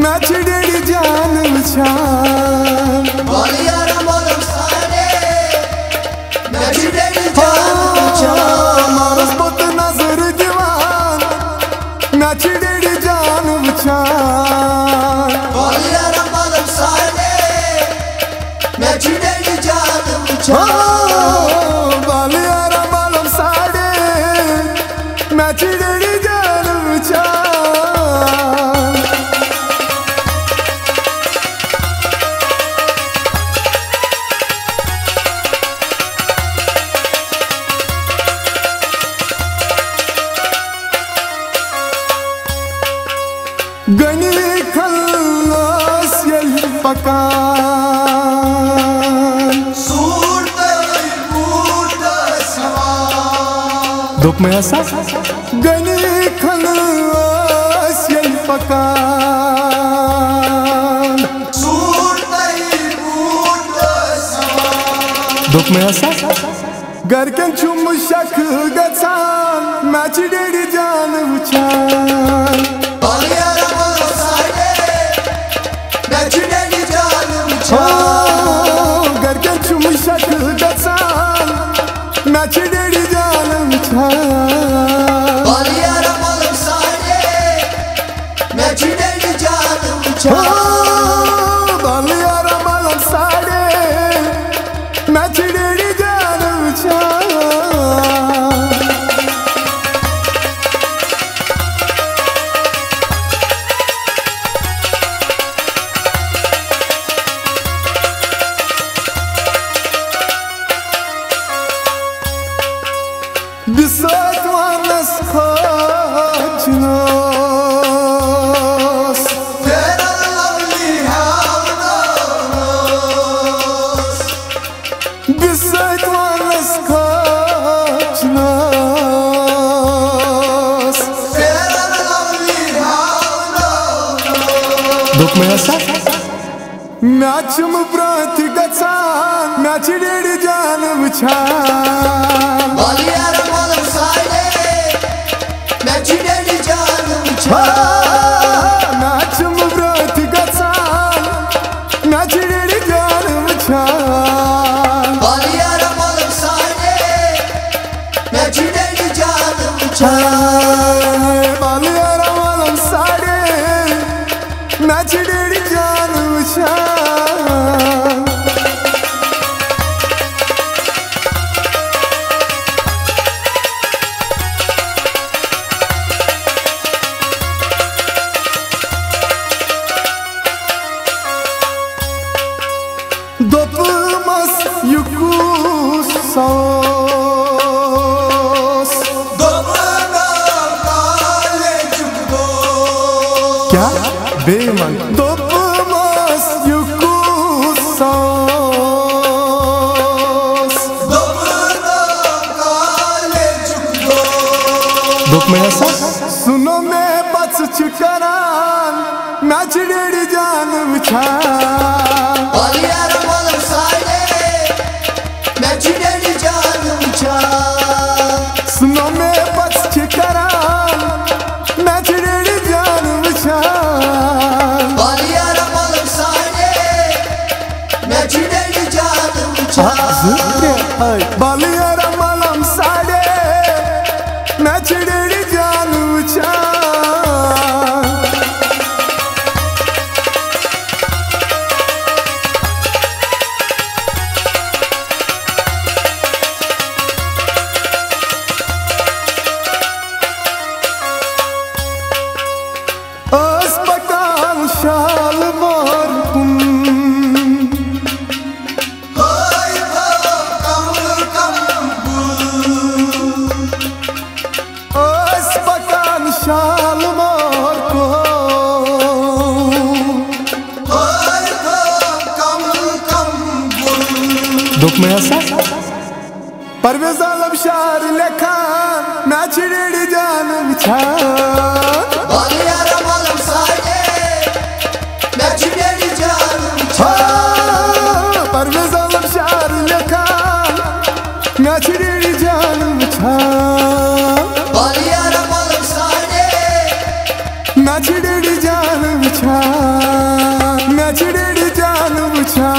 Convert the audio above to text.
match daddy जान विचार बालियारा मालम सारे मैच डेडी जान विचार मारस पोत नजर दीवान मैच डेडी जान विचार बालियारा मालम सारे मैच डेडी जान विचार बालियारा मालम सारे मैच डेडी जान विचार गनी खल्लास यही पकान सूरत बूट सवार दुख में ऐसा गनी खल्लास यही पकान सूरत बूट सवार दुख में ऐसा घर के चुम शक गचान मैच डेडी जान विचार बालियारा मालम सारे मैच डेडी जान विचार घर के चुम शक गचान मैच डेडी जान विचार बालियारा मालम सारे मैच डेडी जान विचार बालियारा मालम सारे मैच डेडी जान विचार Beside one is Khajnos तेरा lovely house Beside one is Khajnos तेरा lovely house दुख में ऐसा मैच मुब्रात गचान मैच डेडी जान विचार बालियारा मालम सारे मैच डेडी जान विचार मैच मुब्रात गचान मैच डेडी जान विचार बालियारा मालम सारे मैच डेडी जान विचार बालियारा मालम सारे मैच डेडी जान विचार Dopulmaz yukus sos दोपना काले चुपो क्या बेईमान Dopulmaz yukus sos दोपना काले चुपो दुख में ऐसा सुनो मैं बच चुकरान मैच डेडी जान विचार बालियारा मालम सारे मैच डेडी जान विचार सुनो मैं बच चुकरान मैच डेडी जान विचार बालियारा मालम सारे मैच डेडी जान विचार बालियारा मालम सारे मैच डेडी जान विचार अस्पताल शाल मारकुम हाय कम कम अस्पताल शाल मारको हाय कम कम दुख में ऐसा परवेज आलम शार लेखान मैच डेडी जान विचार बालियारा मालम सारे मैच डेडी जान विचार परवेज आलम शार लेखान मैच डेडी जान विचार बालियारा मालम सारे मैची डेडी जान वछा मैची डेडी जान वछा